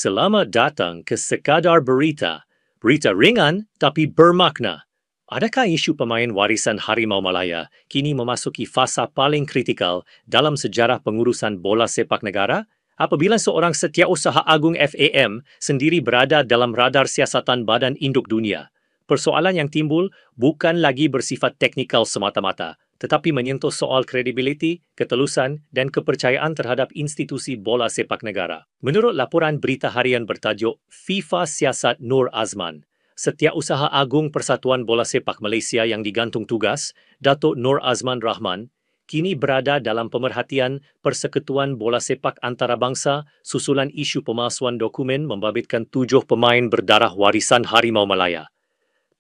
Selamat datang ke Sekadar Berita. Berita ringan tapi bermakna. Adakah isu pemain warisan Harimau Malaya kini memasuki fasa paling kritikal dalam sejarah pengurusan bola sepak negara? Apabila seorang setiausaha agung FAM sendiri berada dalam radar siasatan Badan Induk Dunia, persoalan yang timbul bukan lagi bersifat teknikal semata-mata, tetapi menyentuh soal kredibiliti, ketelusan dan kepercayaan terhadap institusi bola sepak negara. Menurut laporan berita harian bertajuk FIFA Siasat Nur Azman, Setiausaha Agung Persatuan Bola Sepak Malaysia yang digantung tugas, Datuk Nur Azman Rahman, kini berada dalam pemerhatian Persekutuan Bola Sepak Antarabangsa susulan isu pemalsuan dokumen membabitkan 7 pemain berdarah warisan Harimau Malaya.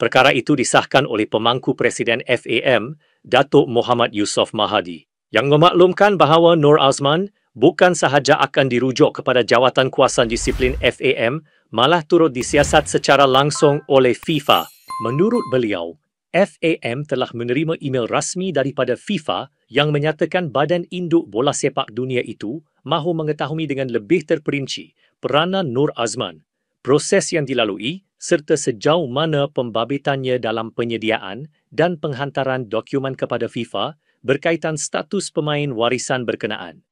Perkara itu disahkan oleh pemangku Presiden FAM, Datuk Muhammad Yusof Mahadi, yang memaklumkan bahawa Nur Azman bukan sahaja akan dirujuk kepada jawatan kuasa disiplin FAM, malah turut disiasat secara langsung oleh FIFA. Menurut beliau, FAM telah menerima email rasmi daripada FIFA yang menyatakan Badan Induk Bola Sepak Dunia itu mahu mengetahui dengan lebih terperinci peranan Nur Azman, proses yang dilalui serta sejauh mana pembabitannya dalam penyediaan dan penghantaran dokumen kepada FIFA berkaitan status pemain warisan berkenaan.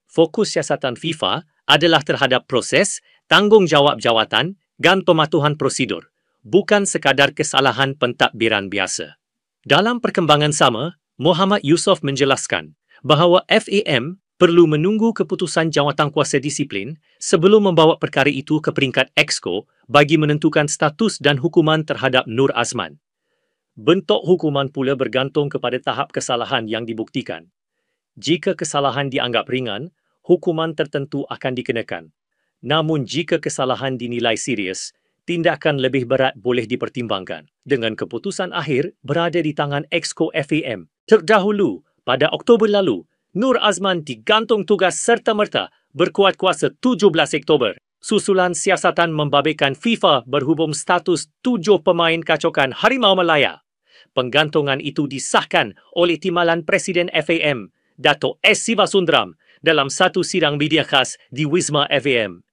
Fokus siasatan FIFA adalah terhadap proses, tanggungjawab jawatan dan pematuhan prosedur, bukan sekadar kesalahan pentadbiran biasa. Dalam perkembangan sama, Muhammad Yusof menjelaskan bahawa FAM perlu menunggu keputusan jawatankuasa disiplin sebelum membawa perkara itu ke peringkat Exco bagi menentukan status dan hukuman terhadap Nur Azman. Bentuk hukuman pula bergantung kepada tahap kesalahan yang dibuktikan. Jika kesalahan dianggap ringan, hukuman tertentu akan dikenakan. Namun jika kesalahan dinilai serius, tindakan lebih berat boleh dipertimbangkan. Dengan keputusan akhir berada di tangan Exco FAM. Terdahulu, pada Oktober lalu, Nur Azman digantung tugas serta-merta berkuat kuasa 17 Oktober. Susulan siasatan membabitkan FIFA berhubung status 7 pemain kacokan Harimau Malaya. Penggantungan itu disahkan oleh Timbalan Presiden FAM, Dato' S. Sivasundram, dalam satu sidang media khas di Wisma FAM.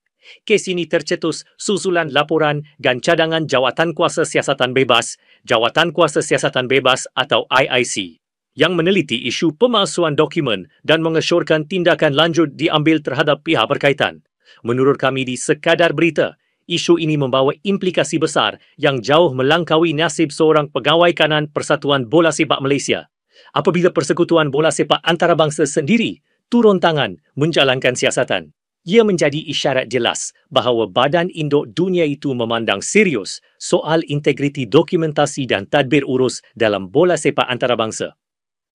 Kes ini tercetus susulan laporan dan cadangan Jawatan Kuasa Siasatan Bebas, Jawatan Kuasa Siasatan Bebas atau IIC, yang meneliti isu pemalsuan dokumen dan mengesyorkan tindakan lanjut diambil terhadap pihak berkaitan. Menurut kami di Sekadar Berita, isu ini membawa implikasi besar yang jauh melangkaui nasib seorang pegawai kanan Persatuan Bola Sepak Malaysia. Apabila Persekutuan Bola Sepak Antarabangsa sendiri turun tangan menjalankan siasatan, ia menjadi isyarat jelas bahawa Badan Induk Dunia itu memandang serius soal integriti dokumentasi dan tadbir urus dalam bola sepak antarabangsa.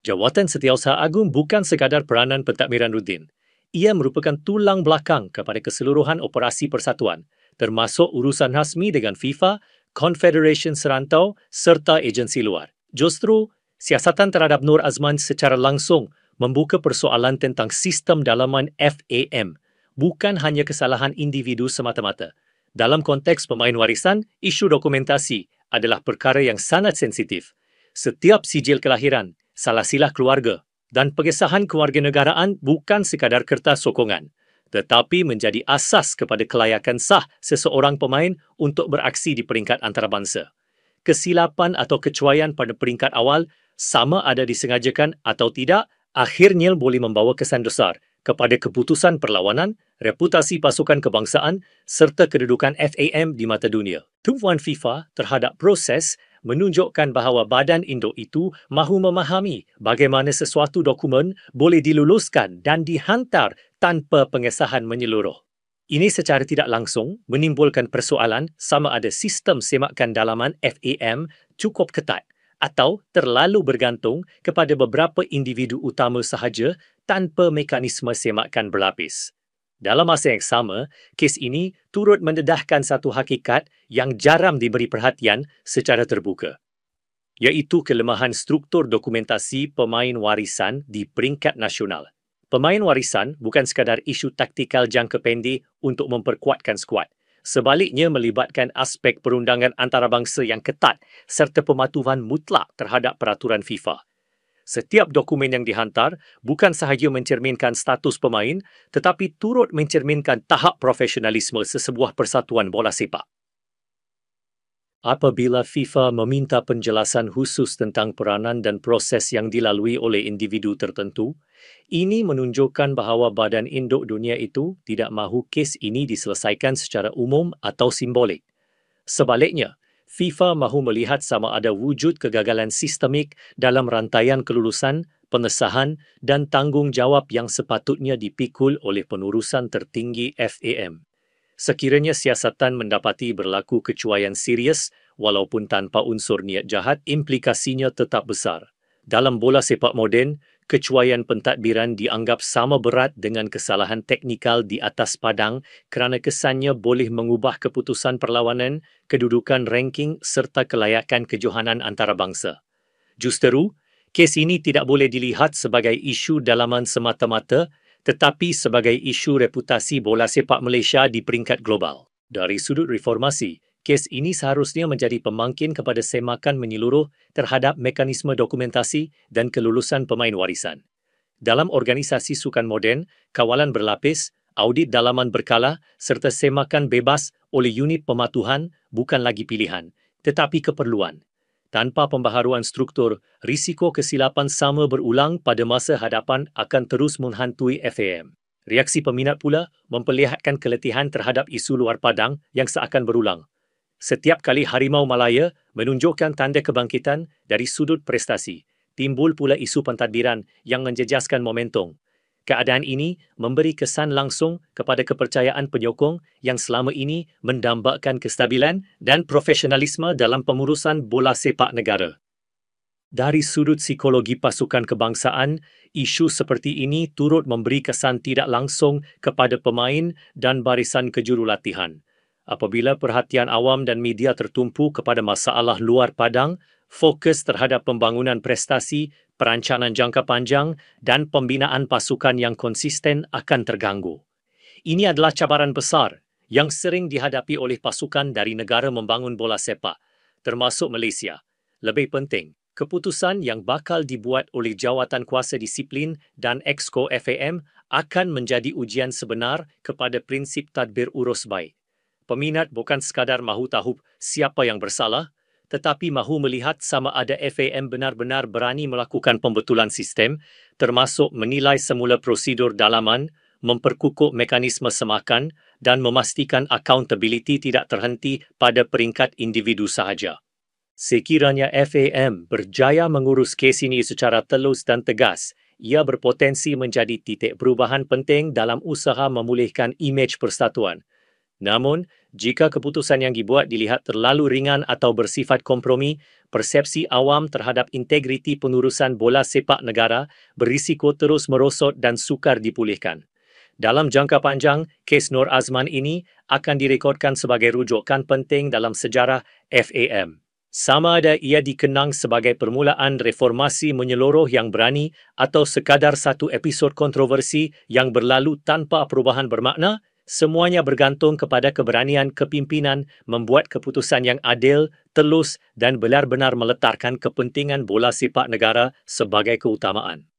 Jawatan Setiausaha Agung bukan sekadar peranan pentadbiran rutin. Ia merupakan tulang belakang kepada keseluruhan operasi persatuan, termasuk urusan rasmi dengan FIFA, Confederation Serantau serta agensi luar. Justru, siasatan terhadap Nur Azman secara langsung membuka persoalan tentang sistem dalaman FAM, bukan hanya kesalahan individu semata-mata. Dalam konteks pemain warisan, isu dokumentasi adalah perkara yang sangat sensitif. Setiap sijil kelahiran, salah silah keluarga dan pengesahan kewarganegaraan bukan sekadar kertas sokongan, tetapi menjadi asas kepada kelayakan sah seseorang pemain untuk beraksi di peringkat antarabangsa. Kesilapan atau kecuaian pada peringkat awal, sama ada disengajakan atau tidak, akhirnya boleh membawa kesan besar kepada keputusan perlawanan, reputasi pasukan kebangsaan serta kedudukan FAM di mata dunia. Tumpuan FIFA terhadap proses menunjukkan bahawa Badan Induk itu mahu memahami bagaimana sesuatu dokumen boleh diluluskan dan dihantar tanpa pengesahan menyeluruh. Ini secara tidak langsung menimbulkan persoalan sama ada sistem semakan dalaman FAM cukup ketat atau terlalu bergantung kepada beberapa individu utama sahaja tanpa mekanisme semakan berlapis. Dalam masa yang sama, kes ini turut mendedahkan satu hakikat yang jarang diberi perhatian secara terbuka, iaitu kelemahan struktur dokumentasi pemain warisan di peringkat nasional. Pemain warisan bukan sekadar isu taktikal jangka pendek untuk memperkuatkan skuad. Sebaliknya melibatkan aspek perundangan antarabangsa yang ketat serta pematuhan mutlak terhadap peraturan FIFA. Setiap dokumen yang dihantar bukan sahaja mencerminkan status pemain tetapi turut mencerminkan tahap profesionalisme sesebuah persatuan bola sepak. Apabila FIFA meminta penjelasan khusus tentang peranan dan proses yang dilalui oleh individu tertentu, ini menunjukkan bahawa Badan Induk Dunia itu tidak mahu kes ini diselesaikan secara umum atau simbolik. Sebaliknya, FIFA mahu melihat sama ada wujud kegagalan sistemik dalam rantaian kelulusan, pengesahan dan tanggungjawab yang sepatutnya dipikul oleh pengurusan tertinggi FAM. Sekiranya siasatan mendapati berlaku kecuaian serius walaupun tanpa unsur niat jahat, implikasinya tetap besar. Dalam bola sepak moden, kecuaian pentadbiran dianggap sama berat dengan kesalahan teknikal di atas padang kerana kesannya boleh mengubah keputusan perlawanan, kedudukan ranking serta kelayakan kejohanan antarabangsa. Justeru, kes ini tidak boleh dilihat sebagai isu dalaman semata-mata tetapi sebagai isu reputasi bola sepak Malaysia di peringkat global. Dari sudut reformasi, kes ini seharusnya menjadi pemangkin kepada semakan menyeluruh terhadap mekanisme dokumentasi dan kelulusan pemain warisan. Dalam organisasi sukan moden, kawalan berlapis, audit dalaman berkala serta semakan bebas oleh unit pematuhan bukan lagi pilihan, tetapi keperluan. Tanpa pembaharuan struktur, risiko kesilapan sama berulang pada masa hadapan akan terus menghantui FAM. Reaksi peminat pula memperlihatkan keletihan terhadap isu luar padang yang seakan berulang. Setiap kali Harimau Malaya menunjukkan tanda kebangkitan dari sudut prestasi, timbul pula isu pentadbiran yang menjejaskan momentum. Keadaan ini memberi kesan langsung kepada kepercayaan penyokong yang selama ini mendambakan kestabilan dan profesionalisme dalam pengurusan bola sepak negara. Dari sudut psikologi pasukan kebangsaan, isu seperti ini turut memberi kesan tidak langsung kepada pemain dan barisan kejurulatihan. Apabila perhatian awam dan media tertumpu kepada masalah luar padang, fokus terhadap pembangunan prestasi, perancangan jangka panjang dan pembinaan pasukan yang konsisten akan terganggu. Ini adalah cabaran besar yang sering dihadapi oleh pasukan dari negara membangun bola sepak, termasuk Malaysia. Lebih penting, keputusan yang bakal dibuat oleh Jawatan Kuasa Disiplin dan Exco FAM akan menjadi ujian sebenar kepada prinsip tadbir urus baik. Peminat bukan sekadar mahu tahu siapa yang bersalah, tetapi mahu melihat sama ada FAM benar-benar berani melakukan pembetulan sistem, termasuk menilai semula prosedur dalaman, memperkukuh mekanisme semakan dan memastikan accountability tidak terhenti pada peringkat individu sahaja. Sekiranya FAM berjaya mengurus kes ini secara telus dan tegas, ia berpotensi menjadi titik perubahan penting dalam usaha memulihkan imej persatuan. Namun, jika keputusan yang dibuat dilihat terlalu ringan atau bersifat kompromi, persepsi awam terhadap integriti pengurusan bola sepak negara berisiko terus merosot dan sukar dipulihkan. Dalam jangka panjang, kes Nur Azman ini akan direkodkan sebagai rujukan penting dalam sejarah FAM. Sama ada ia dikenang sebagai permulaan reformasi menyeluruh yang berani atau sekadar satu episod kontroversi yang berlalu tanpa perubahan bermakna, semuanya bergantung kepada keberanian kepimpinan membuat keputusan yang adil, telus dan benar-benar meletakkan kepentingan bola sepak negara sebagai keutamaan.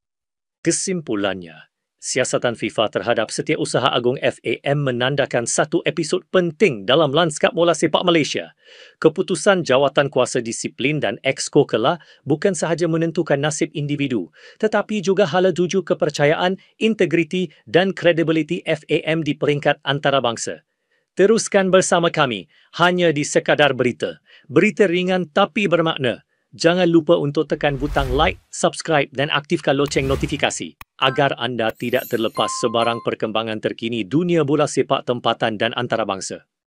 Kesimpulannya, siasatan FIFA terhadap Setiausaha Agung FAM menandakan satu episod penting dalam lanskap bola sepak Malaysia. Keputusan Jawatan Kuasa Disiplin dan Exco kelak bukan sahaja menentukan nasib individu, tetapi juga hala tuju kepercayaan, integriti dan kredibiliti FAM di peringkat antarabangsa. Teruskan bersama kami, hanya di Sekadar Berita. Berita ringan tapi bermakna. Jangan lupa untuk tekan butang like, subscribe dan aktifkan loceng notifikasi agar anda tidak terlepas sebarang perkembangan terkini dunia bola sepak tempatan dan antarabangsa.